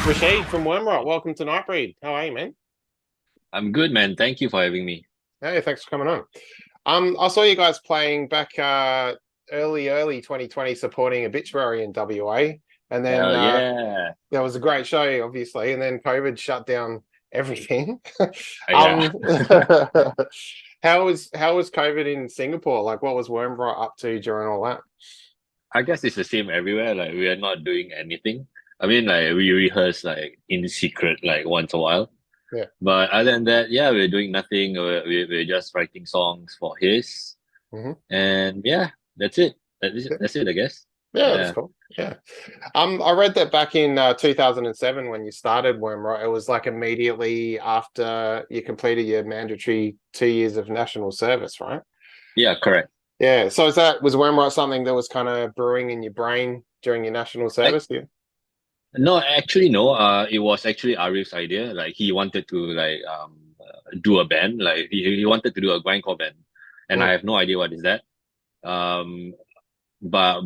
Rashid from Wormrot, welcome to Nightbreed. How are you, man? I'm good, man. Thank you for having me. Hey, thanks for coming on. I saw you guys playing back early 2020 supporting Obituary in WA. And then Hell yeah. there was a great show, obviously, and then COVID shut down everything. Yeah. um how was COVID in Singapore? Like what was Wormrot up to during all that? I guess it's the same everywhere. Like we are not doing anything. I mean, like we rehearse like in secret, like once a while. Yeah. But other than that, yeah, we're doing nothing. We're just writing songs for his, Hmm. and yeah, that's it. That's it, I guess. Yeah, that's Yeah. cool. Yeah. I read that back in 2007 when you started Wormrot, it was like immediately after you completed your mandatory 2 years of national service, right? Yeah, correct. Yeah. So was Wormrot something that was kind of brewing in your brain during your national I, service? Yeah. no, actually, no. It was actually Arif's idea. Like he wanted to do a band. Like he wanted to do a grindcore band, and I Mm, have no idea what is that. Um, but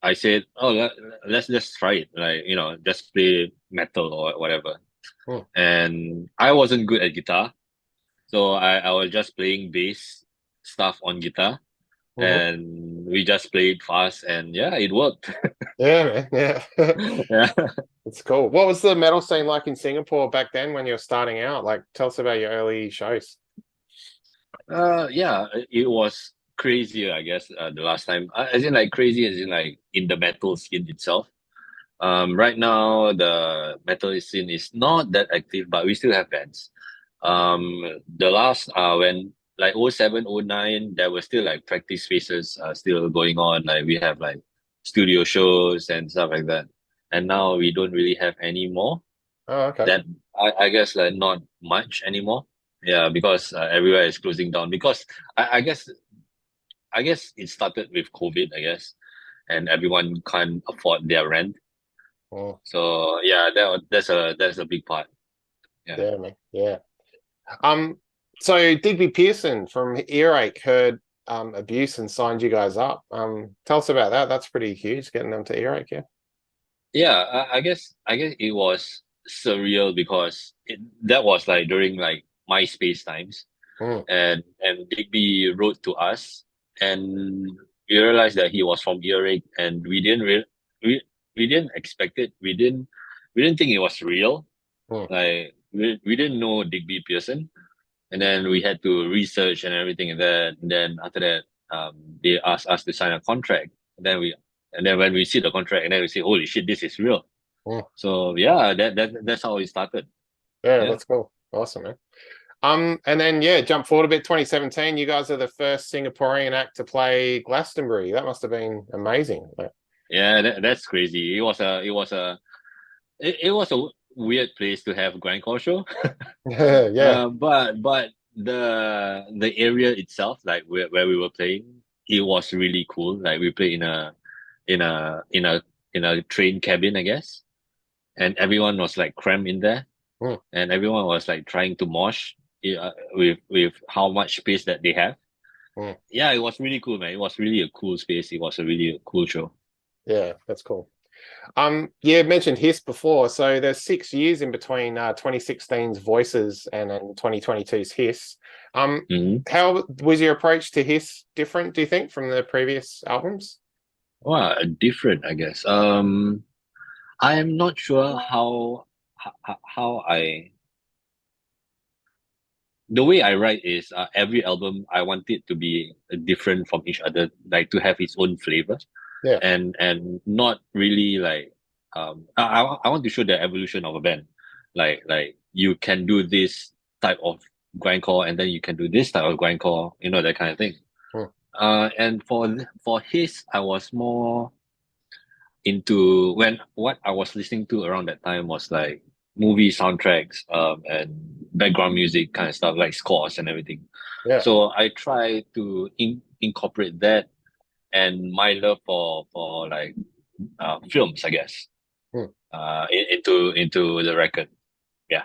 I said, oh, let's just try it. Like, just play metal or whatever. mm, And I wasn't good at guitar, so I was just playing bass stuff on guitar, mhm. and we just played fast, and yeah, it worked. Yeah, man. Yeah. Yeah. It's cool. What was the metal scene like in Singapore back then when you were starting out? Like, tell us about your early shows. Yeah, it was crazier, I guess, the last time. As in like crazy as in like in the metal scene itself. Right now the metal scene is not that active, but we still have bands. The last when like '07, '09, there were still like practice spaces still going on. Like we have like studio shows and stuff like that. And now we don't really have any more. Oh, okay. That I guess like not much anymore. Yeah, because everywhere is closing down. Because I guess it started with COVID, I guess, and everyone can't afford their rent. Mm, So yeah, that's a big part. Yeah. yeah, man. Yeah. Um, so Digby Pearson from Earache heard abuse and signed you guys up. Tell us about that. That's pretty huge, getting them to Earache, yeah. Yeah, I guess it was surreal because that was like during like MySpace times, Mm, and Digby wrote to us, and we realized that he was from Earache, and we we didn't expect it. We didn't think it was real. mm, Like we didn't know Digby Pearson, and then we had to research and everything, and then after that, they asked us to sign a contract. And then when we see the contract, and then we say, "Holy shit, this is real." mm. So yeah, that's how it started. Yeah, Yeah, that's cool. Awesome, man. And then yeah, jump forward a bit, 2017, you guys are the first Singaporean act to play Glastonbury. That must have been amazing. Like, yeah, that's crazy. It was a weird place to have a grindcore show. yeah. But the area itself, like where we were playing, it was really cool. Like we played in a in a in a train cabin, I guess, and everyone was like crammed in there, Mm, and everyone was like trying to mosh with how much space that they have. mm. Yeah, it was really cool, man. It was really a cool space. It was a really cool show. Yeah, that's cool. Yeah, mentioned Hiss before. So there's 6 years in between 2016's Voices and 2022's Hiss. Mm-hmm. How was your approach to Hiss different, do you think, from the previous albums? Well, different, I guess. I am not sure how I the way I write is every album I want it to be different from each other, like to have its own flavor, Yeah. and not really like I want to show the evolution of a band, like you can do this type of grindcore and then you can do this type of grindcore, that kind of thing. Mm, And for his, I was more into when what I was listening to around that time was like movie soundtracks, and background music kind of stuff like scores and everything. yeah. So I try to incorporate that and my love for like films, I guess, Mm, into the record. Yeah,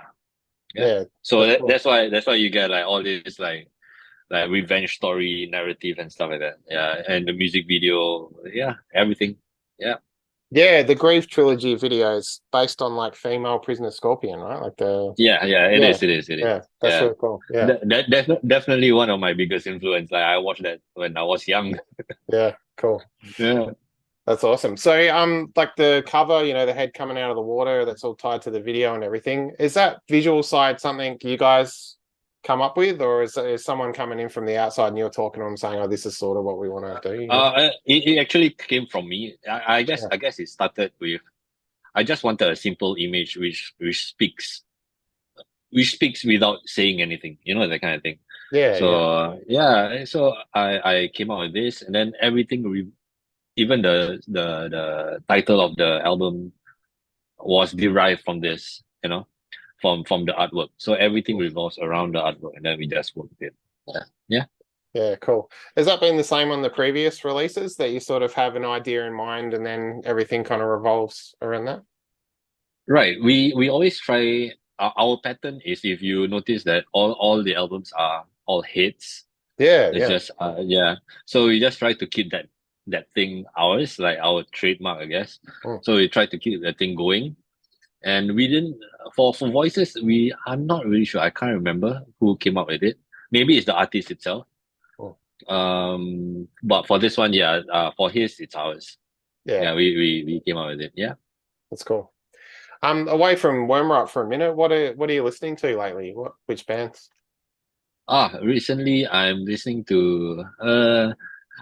yeah. yeah, So that's cool. that's why you get like all this like revenge story narrative and stuff like that. Yeah, and the music video. Yeah, everything. Yeah. Yeah, the Grief trilogy videos based on like female prisoner Scorpion, right? Like the Yeah, it yeah, is, it is, it is. yeah, that's Yeah. really cool. Yeah, Definitely one of my biggest influence. Like I watched that when I was young. yeah, cool. Yeah. That's awesome. So, like the cover, the head coming out of the water, that's all tied to the video and everything. Is that visual side something you guys come up with, or is someone coming in from the outside and you're talking to them saying, "Oh, this is sort of what we want to do"? It actually came from me. Yeah, I guess it started with I just wanted a simple image which speaks without saying anything, you know, that kind of thing. yeah, So yeah. yeah, so I came out with this, and then everything, even the title of the album was derived from this, you know, from the artwork. So everything revolves around the artwork, and then we just worked it. Yeah, yeah. Yeah, cool. Has that been the same on the previous releases that you sort of have an idea in mind and then everything kind of revolves around that? Right. We always try. Our pattern is, if you notice that all the albums are all hits. Yeah, It's yeah. just yeah. So we just try to keep that thing ours, like our trademark, I guess. Mm, So we try to keep that thing going. And we didn't for voices, I'm not really sure. I can't remember who came up with it. Maybe it's the artist itself. mm. But for this one, yeah, for his, it's ours. Yeah, Yeah, we came up with it. Yeah. that's cool. Away from Wormrot for a minute, what are you listening to lately? Which bands? Recently I'm listening to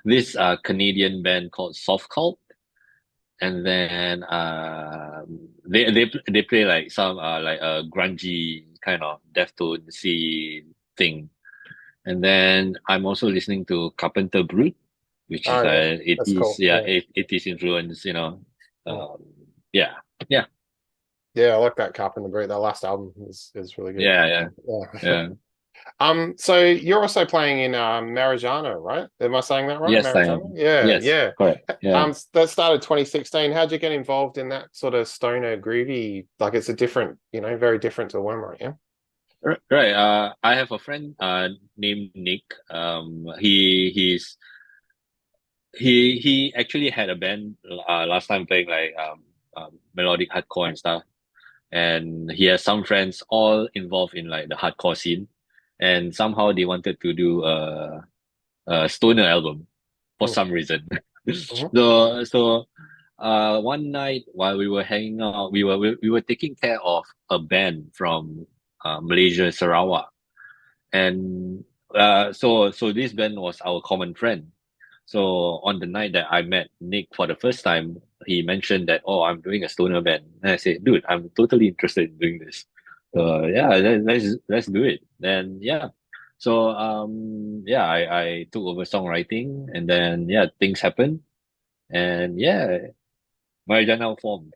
this Canadian band called Soft Cult, and then they play like some like a grungy kind of Deftones thing. And then I'm also listening to Carpenter Brut, which Oh is yeah, like that's 80s, cool. yeah, Yeah. 80s influence, you know. Mm. Um, yeah, yeah, Yeah, I like that Carpenter Brute. That last album is really good. yeah, yeah, Yeah. yeah. So you're also playing in Marijano, right? Am I saying that right? Yes, I Marijano? am. Yeah, Yes, yeah. correct. Yeah. That started 2016. How'd you get involved in that sort of stoner groovy? Like it's a different, very different to Wormrot, yeah? Right. I have a friend named Nick. He actually had a band last time playing like melodic hardcore and stuff. And he has some friends all involved in like the hardcore scene, and somehow they wanted to do a stoner album for Mm, some reason. mhm, So one night while we were hanging out, we were taking care of a band from Malaysia, Sarawak, and so this band was our common friend. So on the night that I met Nick for the first time, he mentioned that, oh, I'm doing a stoner band. And I said, dude, I'm totally interested in doing this. mm. So yeah, let's do it. Then yeah. So yeah, I took over songwriting, and then yeah, things happened, and yeah, Marijana formed.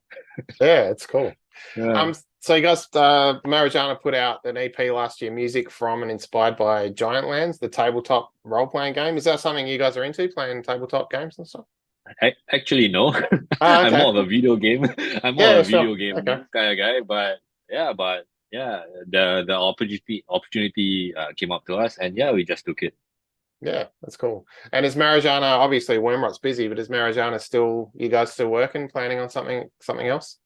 Yeah, it's cool. Yeah. So you guys, Marijana put out an EP last year, music from and inspired by Giant Lands, the tabletop role-playing game. Is that something you guys are into, playing tabletop games and stuff? Actually, no. Oh, I'm okay. more of a video game. I'm more Yeah, of a sure. video Okay. game kind of guy. But yeah, the opportunity came up to us, and yeah, we just took it. Yeah, that's cool. And is Marijana, obviously Wormrot's busy, but is Marijana still, you guys still working, planning on something else?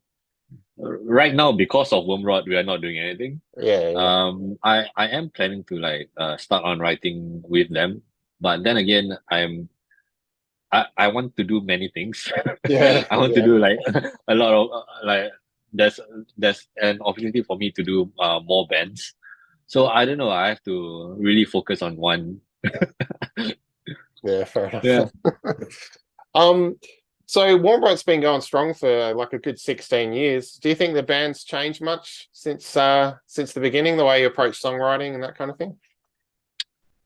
Right now, because of Wormrot, we are not doing anything. Yeah, yeah. I am planning to like start on writing with them, but then again, I want to do many things. Yeah, I want to yeah. do like a lot of like there's there's an opportunity for me to do more bands. So I don't know. I have to really focus on one. Yeah, fair enough. Yeah. Um, so Wormrot's been going strong for like a good 16 years. Do you think the band's changed much since the beginning, the way you approach songwriting and that kind of thing?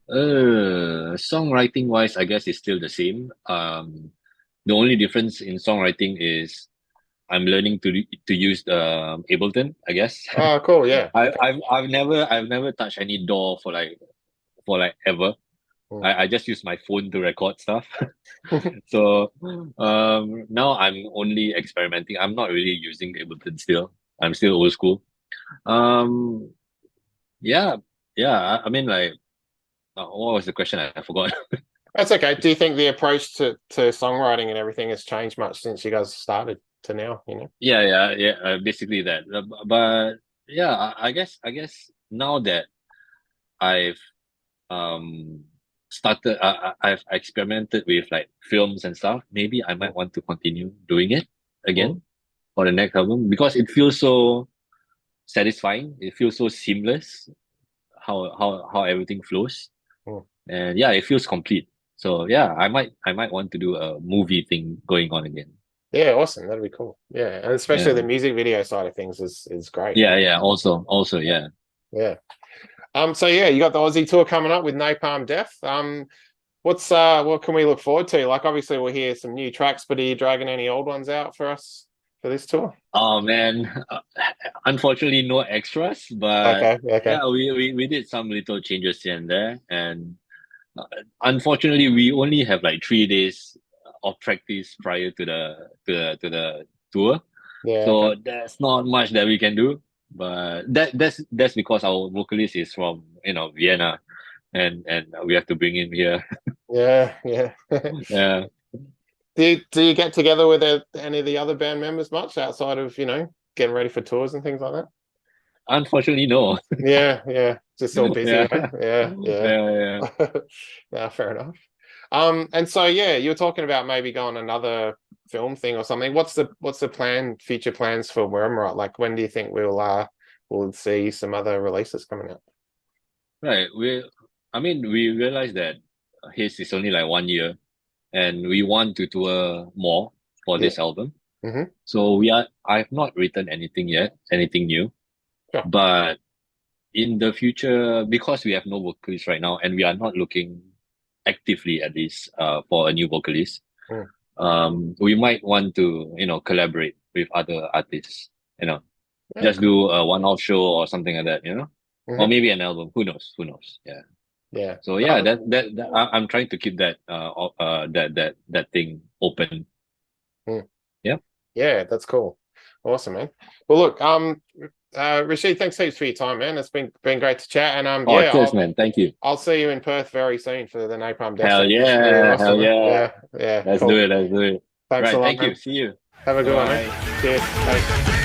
Songwriting wise, I guess it's still the same. The only difference in songwriting is I'm learning to use Ableton, I guess. Oh, cool. Yeah. Okay. I've never touched any DAW for like ever. Mm. I just use my phone to record stuff. So now I'm only experimenting. I'm not really using Ableton still. I'm still old school. Um yeah, yeah. I mean like what was the question? I forgot. That's okay. Do you think the approach to songwriting and everything has changed much since you guys started? to now, you know? Yeah. Basically that. But yeah, I guess now that I've um started, I've experimented with like films and stuff. Maybe I might Mm, want to continue doing it mm, again for the next album because it feels so satisfying. It feels so seamless how everything flows, mm. and yeah, it feels complete. So yeah, I might want to do a movie thing going on again. Yeah, awesome. That'd be cool. Yeah, and especially Yeah, the music video side of things is great. yeah. Also, yeah. Yeah. So yeah, you got the Aussie tour coming up with Napalm Death. What can we look forward to? Like obviously we'll hear some new tracks, but are you dragging any old ones out for us for this tour? Oh man, unfortunately no extras, but Okay, okay. yeah, we did some little changes here and there, and uh, unfortunately we only have like 3 days of practice prior to the tour, Yeah, okay. so there's not much that we can do. But that's because our vocalist is from Vienna, and we have to bring him here. Yeah, yeah. Yeah, Do you get together with any of the other band members much outside of, getting ready for tours and things like that? unfortunately no. Yeah, yeah. Just all busy, Yeah, eh? Yeah, yeah. yeah. Yeah, fair enough. And so yeah, you're talking about maybe going another film thing or something. What's the future plans for Wormrot? Like when do you think we'll see some other releases coming out? Right. I mean, we realized that his is only like 1 year, and we want to tour more for Yeah. this album. Mm-hmm. So I've not written anything yet, anything new. Sure. But in the future, because we have no vocalist right now, and we are not looking actively at least for a new vocalist, Mm. we might want to collaborate with other artists. You know, Yeah, just cool. do a one-off show or something like that. Or Mm-hmm. maybe an album. Who knows? Who knows? Yeah. Yeah. So yeah, I'm trying to keep that thing open. Mm. Yeah. Yeah, that's cool. Awesome, man. Well, look, Rashid, thanks heaps for your time, man. It's been great to chat, and Oh, yeah, cheers, man. Thank you. I'll see you in Perth very soon for the Napalm Death Hell thing. Yeah, yeah. awesome, Hell man. yeah. Yeah, yeah, Let's do cool. it. Let's do it. Thanks a Right. lot, Thank you. man. See you. Have a Bye good one, man. bye. Cheers. Bye.